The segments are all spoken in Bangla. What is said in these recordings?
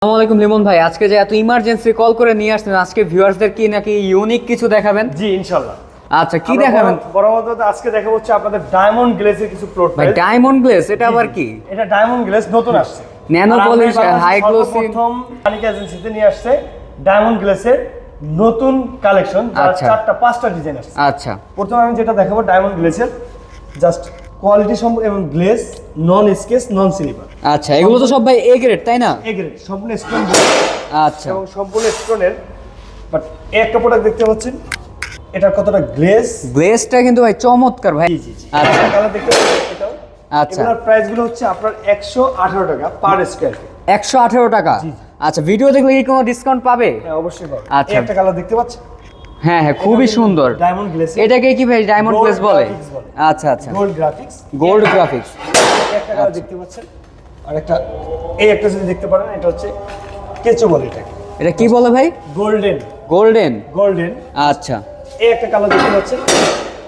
আসসালামু আলাইকুম লিমন ভাই, আজকে যে এত ইমার্জেন্সি কল করে নিয়ে আসছেন, আজকে ভিউয়ার্সদের কি নাকি ইউনিক কিছু দেখাবেন? জি ইনশাআল্লাহ। আচ্ছা, কি দেখাবেন? বরাবরত আজকে দেখাবো হচ্ছে আপনাদের ডায়মন্ড গ্লেজের কিছু প্লট। ভাই ডায়মন্ড গ্লেজ এটা আবার কি? এটা ডায়মন্ড গ্লেজ নতুন আসছে, ন্যানো পলিশ হাই গ্লোসি। প্রথম আনিকা এজেন্সিতে নিয়ে আসছে ডায়মন্ড গ্লেজের নতুন কালেকশন, যার চারটা পাঁচটা ডিজাইন আসছে। আচ্ছা, প্রথমে আমি যেটা দেখাবো ডায়মন্ড গ্লেজের জাস্ট কোয়ালিটি সম্পূর্ণ এবং গ্লেজ নন স্কেচ নন স্লিপার। আচ্ছা, এগুলো তো সব ভাই এ গ্রেড তাই না? এ গ্রেড সম্পূর্ণ স্টোন। আচ্ছা, এবং সম্পূর্ণ স্টোনের, বাট একটা প্রোডাক্ট দেখতে পাচ্ছেন এটার কতটা গ্লেজটা কিন্তু ভাই চমৎকার ভাই। জি জি। আচ্ছা কালার দেখতে পাচ্ছেন এটাও। আচ্ছা, এগুলোর প্রাইস গুলো হচ্ছে আপনার 118 টাকা পার স্কয়ার ফিট। 118 টাকা। আচ্ছা, ভিডিও দেখলে কি কোনো ডিসকাউন্ট পাবে? হ্যাঁ অবশ্যই পাবে। আচ্ছা, একটা কালার দেখতে পাচ্ছেন? হ্যাঁ হ্যাঁ, খুবই সুন্দর ডায়মন্ড গ্লেজ। এটাকে কি ভাই ডায়মন্ড গ্লেজ বলে? আচ্ছা আচ্ছা, গোল্ড গ্রাফিক্স। Gold graphics. একটা কালার দেখতে পাচ্ছেন, আর একটা এই একটা যদি দেখতে পারেন এটা হচ্ছে কেচো বলে এটাকে। এটা কি বলে ভাই? গোল্ডেন। গোল্ডেন। আচ্ছা, এই একটা কালার দেখতে পাচ্ছেন,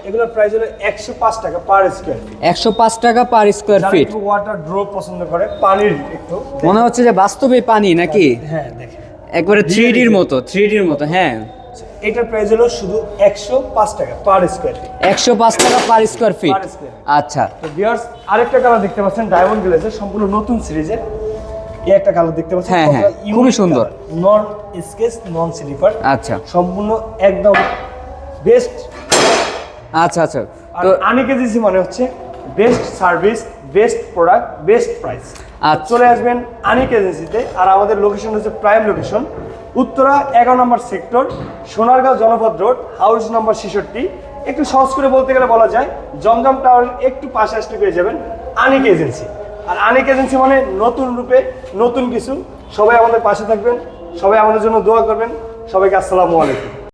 এগুলোর প্রাইস হলো 105 টাকা পার স্কয়ার ফিট। 105 টাকা পার স্কয়ার যারা ফিট। একটু ওয়াটার ড্রপ পছন্দ করে, পানির একটু মনে হচ্ছে যে বাস্তবে পানি নাকি? হ্যাঁ দেখেন একবারে 3Dর মতো, হ্যাঁ। এটার প্রাইস হলো শুধু 105 টাকা পার স্কয়ার ফিট। 105 টাকা per square feet. Per square feet। আচ্ছা, তো ভিউয়ার্স আরেকটা কালার দেখতে পাচ্ছেন ডায়মন্ড গ্লেজের সম্পূর্ণ নতুন সিরিজের। এই একটা কালার দেখতে পাচ্ছেন, হ্যাঁ, হ্যাঁ, খুবই সুন্দর। নন স্কেচ নন স্লিপার। আচ্ছা সম্পূর্ণ একদম বেস্ট। আচ্ছা আচ্ছা, আর তো আনিক এজেন্সি মানে হচ্ছে best service, best product, best price. আচ্ছা। চলে আসবেন আনিক এজেন্সিতে। আর আমাদের লোকেশন হচ্ছে প্রাইম লোকেশন, উত্তরা 11 নম্বর সেক্টর, সোনারগাঁও জনপদ রোড, হাউস নাম্বার 66। একটু সহজ করে বলতে গেলে বলা যায় জমজম টাওয়ারের একটু পাশে আসলে পেয়ে যাবেন আনিক এজেন্সি। আর আনিক এজেন্সি মানে নতুন রূপে নতুন কিছু। সবাই আমাদের পাশে থাকবেন, সবাই আমাদের জন্য দোয়া করবেন। সবাইকে আসসালামু আলাইকুম।